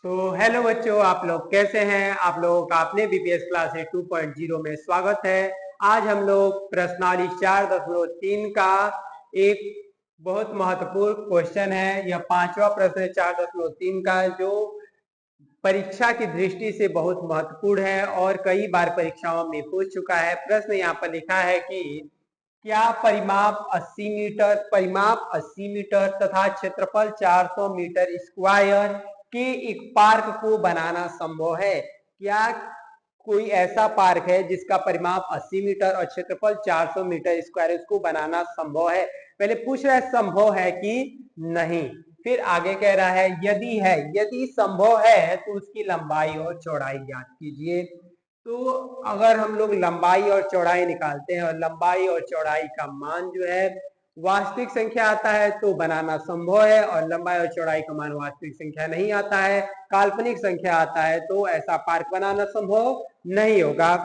तो हेलो बच्चों, आप लोग कैसे हैं। आप लोगों का अपने बीपीएस क्लास 2.0 में स्वागत है। आज हम लोग प्रश्नावली 4.3 का एक बहुत महत्वपूर्ण क्वेश्चन है। यह पांचवा प्रश्न है 4.3 का, जो परीक्षा की दृष्टि से बहुत महत्वपूर्ण है और कई बार परीक्षाओं में पूछ चुका है। प्रश्न यहाँ पर लिखा है कि क्या परिमाप 80 मीटर तथा क्षेत्रफल 400 मीटर स्क्वायर के एक पार्क को बनाना संभव है। क्या कोई ऐसा पार्क है जिसका परिमाप 80 मीटर और क्षेत्रफल 400 मीटर स्क्वायर, उसको बनाना संभव है। पहले पूछ रहा है संभव है कि नहीं, फिर आगे कह रहा है यदि संभव है तो उसकी लंबाई और चौड़ाई ज्ञात कीजिए। तो अगर हम लोग लंबाई और चौड़ाई निकालते हैं और लंबाई और चौड़ाई का मान जो है वास्तविक संख्या आता है तो बनाना संभव है, और लंबाई और चौड़ाई का मान वास्तविक संख्या नहीं आता है, काल्पनिक संख्या आता है, तो ऐसा पार्क बनाना संभव नहीं होगा।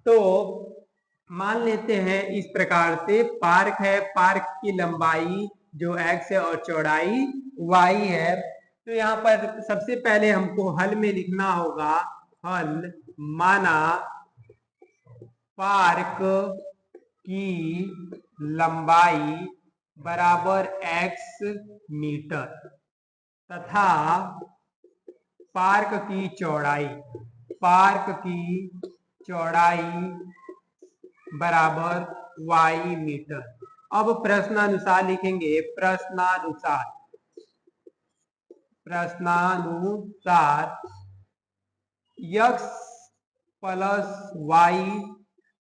तो मान लेते हैं इस प्रकार से पार्क है, पार्क की लंबाई जो x है और चौड़ाई y है। तो यहाँ पर सबसे पहले हमको हल में लिखना होगा, हल माना पार्क की लंबाई बराबर x मीटर तथा पार्क की चौड़ाई बराबर y मीटर। अब प्रश्नानुसार लिखेंगे, प्रश्नानुसार x प्लस y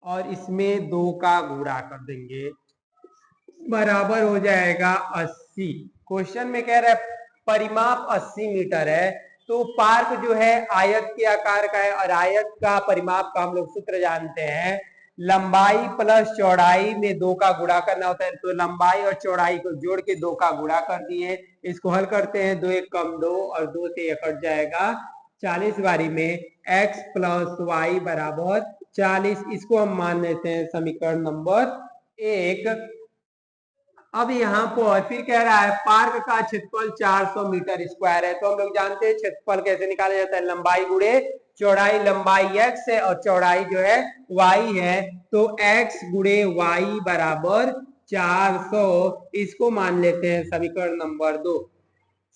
और इसमें 2 का गुणा कर देंगे, बराबर हो जाएगा 80। क्वेश्चन में कह रहा है परिमाप 80 मीटर है, तो पार्क जो है आयत के आकार का है, और आयत का परिमाप का हम लोग सूत्र जानते हैं, लंबाई प्लस चौड़ाई में 2 का गुणा करना होता है। तो लंबाई और चौड़ाई को जोड़ के 2 का गुणा कर दिए। इसको हल करते हैं, 2 एक कम 2 और 2 से कट जाएगा 40 बारी में x प्लस वाई बराबर 40। इसको हम मान लेते हैं समीकरण नंबर 1। अब यहाँ पर फिर कह रहा है पार्क का क्षेत्रफल 400 मीटर स्क्वायर है। तो हम लोग जानते हैं क्षेत्रफल कैसे निकाला जाता है, लंबाई गुणे चौड़ाई। लंबाई x है और चौड़ाई जो है y है, तो x गुणे y बराबर 400। इसको मान लेते हैं समीकरण नंबर 2।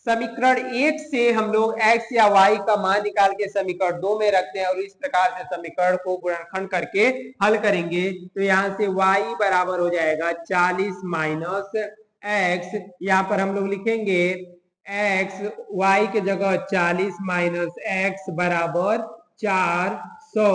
समीकरण 1 से हम लोग x या y का मान निकाल के समीकरण 2 में रखते हैं और इस प्रकार से समीकरण को गुणनखंड करके हल करेंगे। तो यहाँ से y बराबर हो जाएगा 40 माइनस x। यहाँ पर हम लोग लिखेंगे x, y के जगह 40 माइनस x बराबर 400।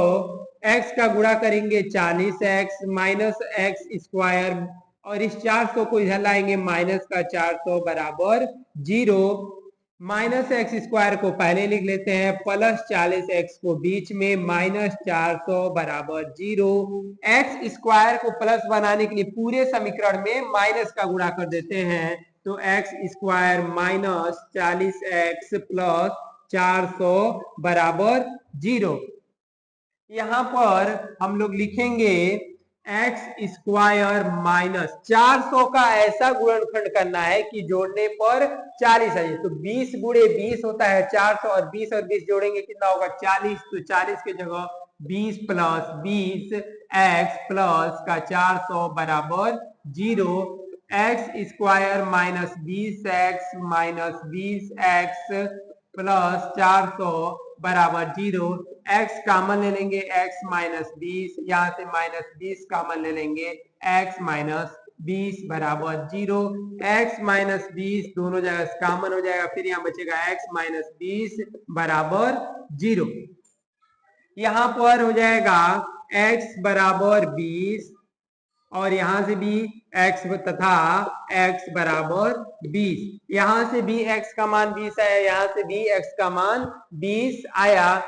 x का गुणा करेंगे 40x माइनस x स्क्वायर, और इस 400 को इधर लाएंगे, माइनस का 400 बराबर 0। माइनस एक्स स्क्वायर को पहले लिख लेते हैं, प्लस 40x को बीच में, माइनस 400 बराबर 0। एक्स स्क्वायर को प्लस बनाने के लिए पूरे समीकरण में माइनस का गुणा कर देते हैं, तो x square minus 40x plus 400 बराबर 0। यहाँ पर हम लोग लिखेंगे एक्स स्क्वायर माइनस 400 का ऐसा गुणनखंड करना है कि जोड़ने पर 40 है। तो 20 गुणे 20 होता है 400, और 20 और 20 जोड़ेंगे कितना होगा 40। तो 40 के जगह 20 प्लस 20 एक्स प्लस का 400 बराबर 0। X square minus 20x minus 20x plus 400 बराबर 0। x कॉमन ले लेंगे, x माइनस 20, यहाँ से माइनस 20 कॉमन ले लेंगे, x माइनस 20 बराबर 0। x माइनस 20 दोनों जगह कॉमन हो जाएगा, फिर यहाँ बचेगा x माइनस 20 बराबर 0। यहाँ पर हो जाएगा x बराबर 20, और यहां से भी x तथा x बराबर 20। यहां से भी x का मान 20 आया, यहां से भी x का मान 20 आया।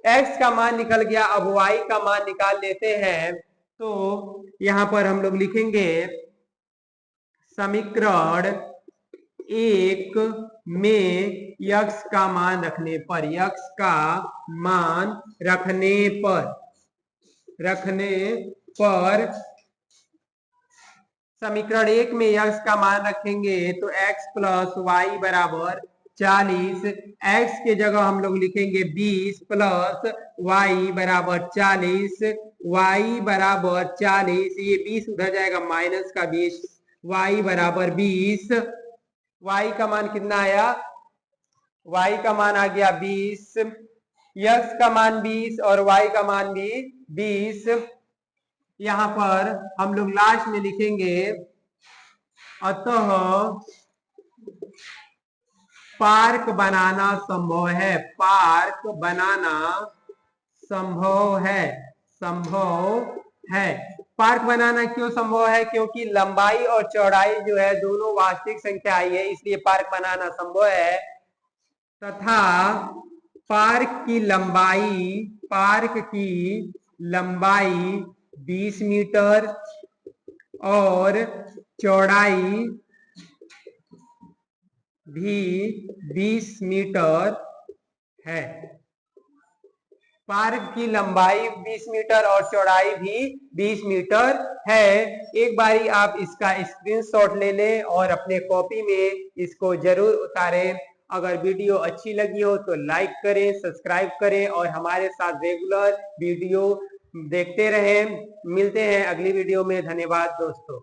x का मान निकल गया, अब y का मान निकाल लेते हैं। तो यहां पर हम लोग लिखेंगे समीकरण 1 में x का मान रखने पर, x का मान रखने पर समीकरण 1 में x का मान रखेंगे तो x प्लस वाई बराबर 40, x के जगह हम लोग लिखेंगे 20 प्लस y बराबर 40, y बराबर 40, ये 20 उधर जाएगा माइनस का 20, y बराबर 20, y का मान कितना आया, y का मान आ गया 20, x का मान 20 और y का मान भी 20। यहां पर हम लोग लास्ट में लिखेंगे अतः पार्क बनाना संभव है, पार्क बनाना संभव है, संभव है। पार्क बनाना क्यों संभव है, क्योंकि लंबाई और चौड़ाई जो है दोनों वास्तविक संख्या आई है, इसलिए पार्क बनाना संभव है। तथा पार्क की लंबाई 20 मीटर और चौड़ाई भी 20 मीटर है। पार्क की लंबाई 20 मीटर और चौड़ाई भी 20 मीटर है। एक बारी आप इसका स्क्रीनशॉट ले लें और अपने कॉपी में इसको जरूर उतारें। अगर वीडियो अच्छी लगी हो तो लाइक करें, सब्सक्राइब करें और हमारे साथ रेगुलर वीडियो देखते रहें। मिलते हैं अगली वीडियो में। धन्यवाद दोस्तों।